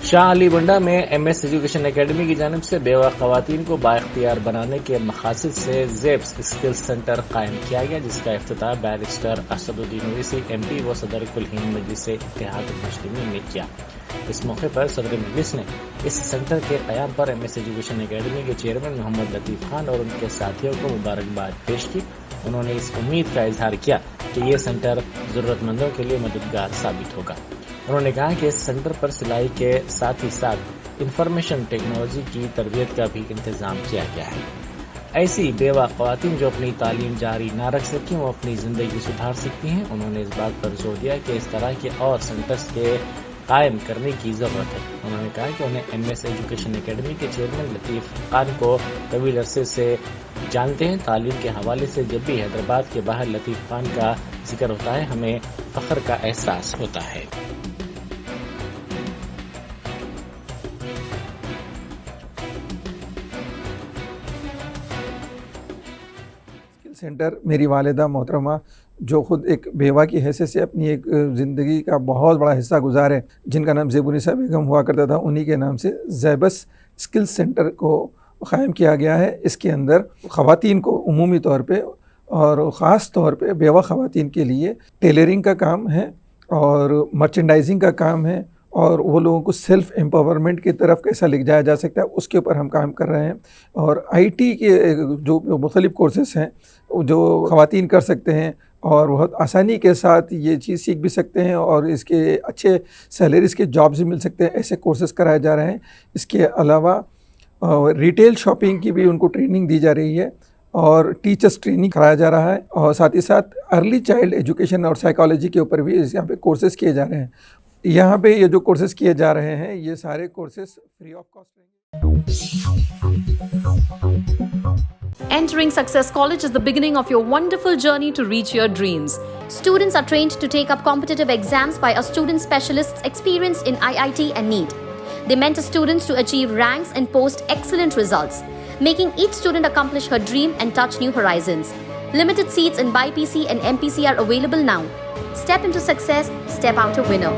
شاہ علی بنڈا میں M S education academy کی جانب سے بیوہ خواتین کو بااختیار بنانے کے مقاصد سے زیبس اسکلز سینٹر قائم کیا گیا، جس کا افتتاح بیرسٹر اسد الدین اویسی ایم پی و صدر کل ہند مجلس اتحاد المسلمین نے کیا۔ اس موقع پر صدر مجلس نے اس سینٹر کے قیام پر ایم ایس ایجوکیشن اکیڈمی کے چیئرمین محمد لطیف خان اور ان کے ساتھیوں کو مبارکباد پیش کی۔ انہوں نے اس امید کا اظہار کیا کہ یہ سینٹر ضرورت مندوں کے لیے مددگار ثابت ہوگا۔ انہوں نے کہا کہ اس سینٹر پر سلائی کے ساتھ ہی ساتھ انفارمیشن ٹیکنالوجی کی تربیت کا بھی انتظام کیا گیا ہے۔ ایسی بیوہ خواتین جو اپنی تعلیم جاری نہ رکھ سکیں وہ اپنی زندگی سدھار سکتی ہیں۔ انہوں نے اس بات پر زور دیا کہ اس طرح کے اور سینٹرز کے قائم کرنے کی ضرورت ہے۔ انہوں نے کہا کہ انہیں ایم ایس ایجوکیشن اکیڈمی کے چیئرمین لطیف خان کو طویل عرصے سے جانتے ہیں۔ تعلیم کے حوالے سے جب بھی حیدرآباد کے باہر لطیف خان کا ذکر ہوتا ہے ہمیں فخر کا احساس ہوتا ہے۔ سینٹر میری والدہ محترمہ جو خود ایک بیوہ کی حیثیت سے اپنی ایک زندگی کا بہت بڑا حصہ گزار ہے، جن کا نام زیب النساء بیگم ہوا کرتا تھا، انہی کے نام سے زیبس اسکلز سینٹر کو قائم کیا گیا ہے۔ اس کے اندر خواتین کو عمومی طور پہ اور خاص طور پہ بیوہ خواتین کے لیے ٹیلرنگ کا کام ہے اور مرچنڈائزنگ کا کام ہے، اور وہ لوگوں کو سیلف امپاورمنٹ کی طرف کیسا لے جایا جا سکتا ہے اس کے اوپر ہم کام کر رہے ہیں۔ اور آئی ٹی کے جو مختلف کورسز ہیں جو خواتین کر سکتے ہیں اور بہت آسانی کے ساتھ یہ چیز سیکھ بھی سکتے ہیں اور اس کے اچھے سیلریز کے جابز بھی مل سکتے ہیں، ایسے کورسز کرائے جا رہے ہیں۔ اس کے علاوہ ریٹیل شاپنگ کی بھی ان کو ٹریننگ دی جا رہی ہے اور ٹیچرز ٹریننگ کرایا جا رہا ہے، اور ساتھ ہی ساتھ ارلی چائلڈ ایجوکیشن اور سائیکالوجی کے اوپر بھی یہاں پہ کورسز کیے جا رہے ہیں۔ یہاں پہ یہ جو کورسز کیے جا رہے ہیں یہ سارے کورسز فری آف کاسٹ رہیں گے۔ Entering Success College is the beginning of your wonderful journey to reach your dreams. Students are trained to take up competitive exams by our student specialists experienced in IIT and NEET. They mentor students to achieve ranks and post excellent results, making each student accomplish her dream and touch new horizons. Limited seats in BIPC and MPC are available now. Step into success, step out a winner.